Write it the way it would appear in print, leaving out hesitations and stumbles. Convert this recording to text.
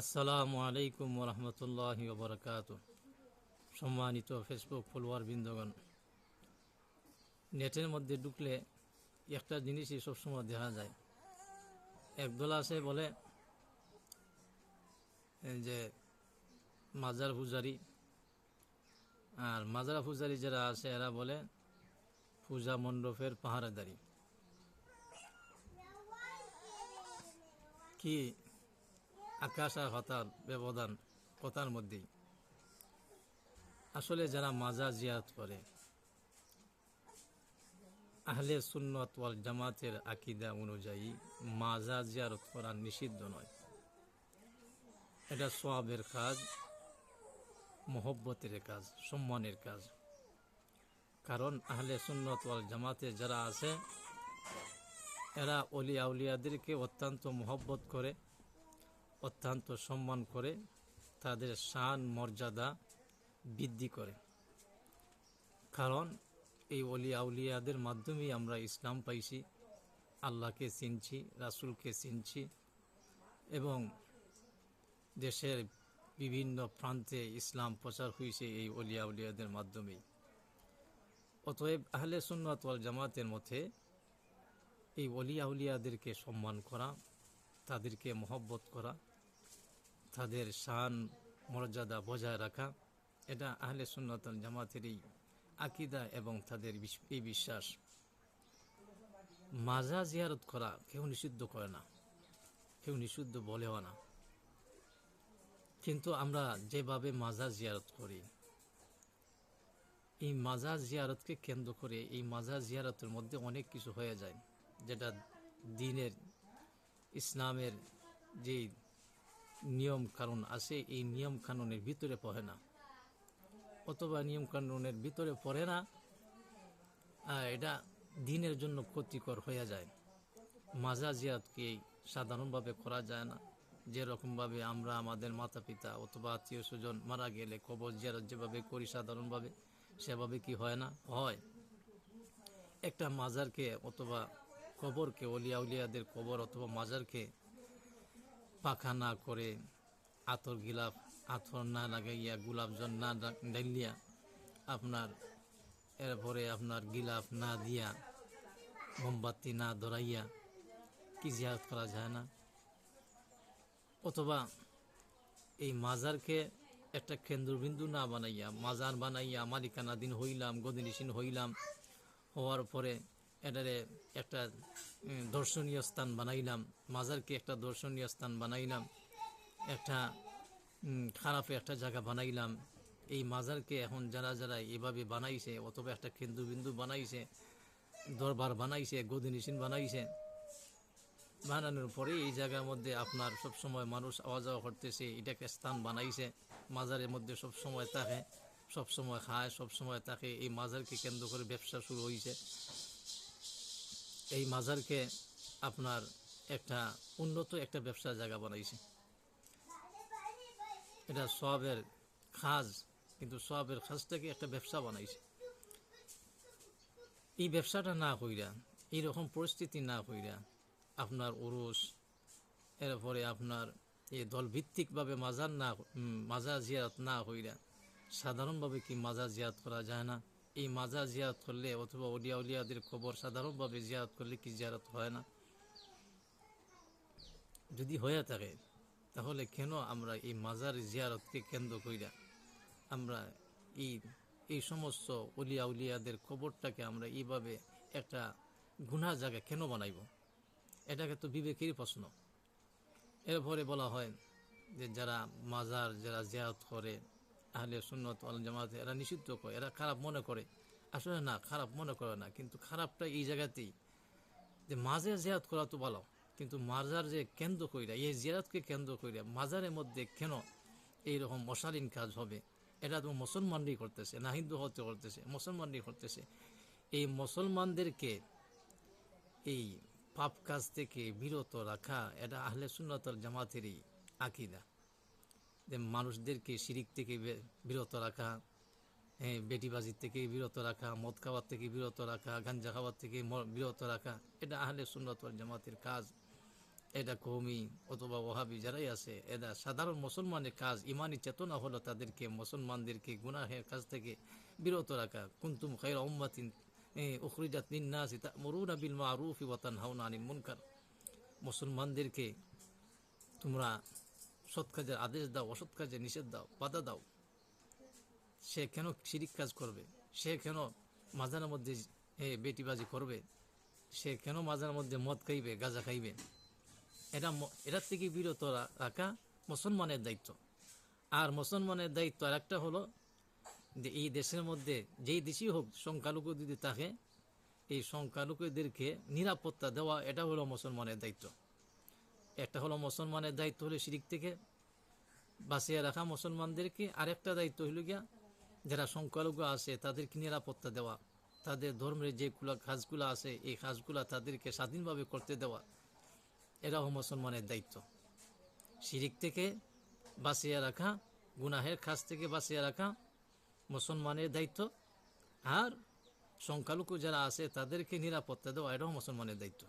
আসসালামু আলাইকুম রহমতুল্লাহি ওবরাকাত। সম্মানিত ফেসবুক ফলোয়ার বৃন্দগণ, নেটের মধ্যে ঢুকলে একটা জিনিসই সবসময় দেখা যায়। একদল আছে বলে যে মাজার পূজারি, আর মাজার পূজারি যারা আছে এরা বলে পূজা মণ্ডপের পাহারাদারি। কি আকাশ আর হতার ব্যবধান কথার মধ্যেই। আসলে যারা মাজার জিয়ারত করে, আহলে সুন্নত ওয়াল জামাতের আকীদা অনুযায়ী মাজার জিয়ারত করা নিষিদ্ধ নয়। এটা সওয়াবের কাজ, মহব্বতের কাজ, সম্মানের কাজ। কারণ আহলে সুন্নত ওয়াল জামাতে যারা আছে এরা অলি আউলিয়াদেরকে অত্যন্ত মহব্বত করে, অত্যন্ত সম্মান করে, তাদের শান মর্যাদা বৃদ্ধি করে। কারণ এই অলি আউলিয়াদের মাধ্যমেই আমরা ইসলাম পাইছি, আল্লাহকে চিনছি, রাসূলকে চিনছি, এবং দেশের বিভিন্ন প্রান্তে ইসলাম প্রচার হয়েছে এই অলি আউলিয়াদের মাধ্যমেই। অতএব আহলে সুন্নাত ওয়াল জামাতের মতে এই অলি আউলিয়াদেরকে সম্মান করা, তাদেরকে মহব্বত করা, তাদের শান মর্যাদা বজায় রাখা, এটা আহলে সুন্নাত ওয়াল জামাতেরই আকীদা এবং তাদের এই বিশ্বাস। মাজার জিয়ারত করা কেউ নিষিদ্ধ করে না, কেউ নিষিদ্ধ বলেও না। কিন্তু আমরা যেভাবে মাজার জিয়ারত করি, এই মাজার জিয়ারতকে কেন্দ্র করে এই মাজার জিয়ারতের মধ্যে অনেক কিছু হয়ে যায়, যেটা দ্বীনের ইসলামের যে নিয়ম কানুন আছে এই নিয়ম কানুনের ভিতরে পড়ে না, অথবা নিয়ম কানুনের ভিতরে পড়ে না, এটা দ্বীনের জন্য ক্ষতিকর হয়ে যায়। মাজার জিয়ারতকে সাধারণভাবে করা যায় না। যেরকমভাবে আমরা আমাদের মাতা পিতা অথবা আত্মীয় স্বজন মারা গেলে কবর জিয়ারত যেভাবে করি সাধারণভাবে, সেভাবে কি হয় না? হয়। একটা মাজারকে অথবা কবরকে, অলিয়া উলিয়াদের কবর অথবা মাজারকে পাখা না করে, আতর না লাগাইয়া, গোলাপ জল না ডালিয়া, আপনার এরপরে আপনার গিলাফ না দিয়া, মোমবাতি না ধরাইয়া কি জিয়ারত করা যায় না? অথবা এই মাজারকে একটা কেন্দ্রবিন্দু না বানাইয়া, মাজার বানাইয়া মালিকানাধীন হইলাম, গদিনিসীন হইলাম, হওয়ার পরে এটারে একটা দর্শনীয় স্থান বানাইলাম, মাজারকে একটা দর্শনীয় স্থান বানাইলাম, একটা খারাপ একটা জায়গা বানাইলাম। এই মাজারকে এখন যারা যারা এভাবে বানাইছে, অথবা একটা কেন্দ্রবিন্দু বানাইছে, দরবার বানাইছে, গদিনিসীন বানাইছে, বানানোর পরে এই জায়গার মধ্যে আপনার সবসময় মানুষ আওয়া যাওয়া করতেছে, এটাকে স্থান বানাইছে, মাজারের মধ্যে সবসময় থাকে, সবসময় খায়, সবসময় থাকে। এই মাজারকে কেন্দ্র করে ব্যবসা শুরু হয়েছে। এই মাজারকে আপনার একটা উন্নত একটা ব্যবসার জায়গা বানাইছে। এটা সওয়াবের কাজ, কিন্তু সওয়াবের কাজটাকে একটা ব্যবসা বানাইছে। এই ব্যবসাটা না কইরা, এইরকম পরিস্থিতি না কইরা, আপনার উরুস, এরপরে আপনার এই দলভিত্তিকভাবে মাজার জিয়ারত না হইরা সাধারণভাবে কি মাজার জিয়ারত করা যায় না? এই মাজার জিয়ারত করলে অথবা অলিয়া উলিয়াদের কবর সাধারণভাবে জিয়ারত করলে কি জিয়ারত হয় না? যদি হয়ে থাকে তাহলে কেন আমরা এই মাজার জিয়ারতকে কেন্দ্র কইরা আমরা এই সমস্ত অলিয়া উলিয়াদের কবরটাকে আমরা এইভাবে একটা গুনাহ জায়গা কেন বানাইব? এটাকে তো বিবেকেরই প্রশ্ন। এরপরে বলা হয় যে যারা মাজার যারা জিয়ারত করে আহলে সুন্নাত ওয়াল জামাত, এরা নিষিদ্ধ করে, এরা খারাপ মনে করে। আসলে না, খারাপ মনে করে না, কিন্তু খারাপটা এই জায়গাতেই যে মাজার জিয়ারত করা তো ভালো, কিন্তু মাজার যে কেন্দ্র কইরা, এই জিয়ারতকে কেন্দ্র কইরা মাজারের মধ্যে কেন এইরকম অশালীন কাজ হবে? এটা তো মুসলমানরাই করতেছে, না হিন্দু হতে করতেছে, মুসলমানরাই করতেছে। এই মুসলমানদেরকে এই পাপ কাজ থেকে বিরত রাখা, এটা আহলে সুন্নাত ওয়াল জামাতেরই আকীদা। যে মানুষদেরকে শিরিক থেকে বিরত রাখা, বেটিবাজির থেকে বিরত রাখা, মদ খাওয়ার থেকে বিরত রাখা, গাঞ্জা খাওয়ার থেকে বিরত রাখা, এটা আহলে সুন্নাত ওয়াল জামাতের কাজ। এটা কওমি অথবা ওহাবি যারাই আছে, এরা সাধারণ মুসলমানের কাজ, ইমানি চেতনা হলো তাদেরকে মুসলমানদেরকে গুনাহের কাজ থেকে বিরত রাখা। কুনতুম খায়রা উম্মাতিন উখরিজাত লিন-নাসি তা'মুরুনা বিল মা'রুফি ওয়া তানহাউনা আনিল মুনকার। মুসলমানদেরকে তোমরা সৎ কাজের আদেশ দাও, অসৎ কাজে নিষেধ দাও, বাধা দাও। সে কেন শিরিক কাজ করবে? সে কেন মাজারের মধ্যে বেটিবাজি করবে? সে কেন মাজারের মধ্যে মদ খাইবে, গাঁজা খাইবে? এটার থেকে বিরত রাখা মুসলমানের দায়িত্ব। আর মুসলমানের দায়িত্ব আর একটা হলো যে এই দেশের মধ্যে যেই দেশই হোক সংখ্যালঘু যদি থাকে, এই সংখ্যালঘুদেরকে নিরাপত্তা দেওয়া, এটা হলো মুসলমানের দায়িত্ব। একটা হলো মুসলমানের দায়িত্ব হলো শিরিক থেকে বাঁচিয়ে রাখা মুসলমানদেরকে, আরেকটা দায়িত্ব হইল গিয়া যারা সংখ্যালঘু আছে তাদেরকে নিরাপত্তা দেওয়া, তাদের ধর্মের যেগুলো কাজগুলো আছে এই কাজগুলো তাদেরকে স্বাধীনভাবে করতে দেওয়া, এরাও মুসলমানের দায়িত্ব। শিরিক থেকে বাঁচিয়ে রাখা, গুনাহের কাজ থেকে বাঁচিয়ে রাখা মুসলমানের দায়িত্ব। আর সংখ্যালঘু যারা আছে তাদেরকে নিরাপত্তা দেওয়া, এটাও মুসলমানের দায়িত্ব।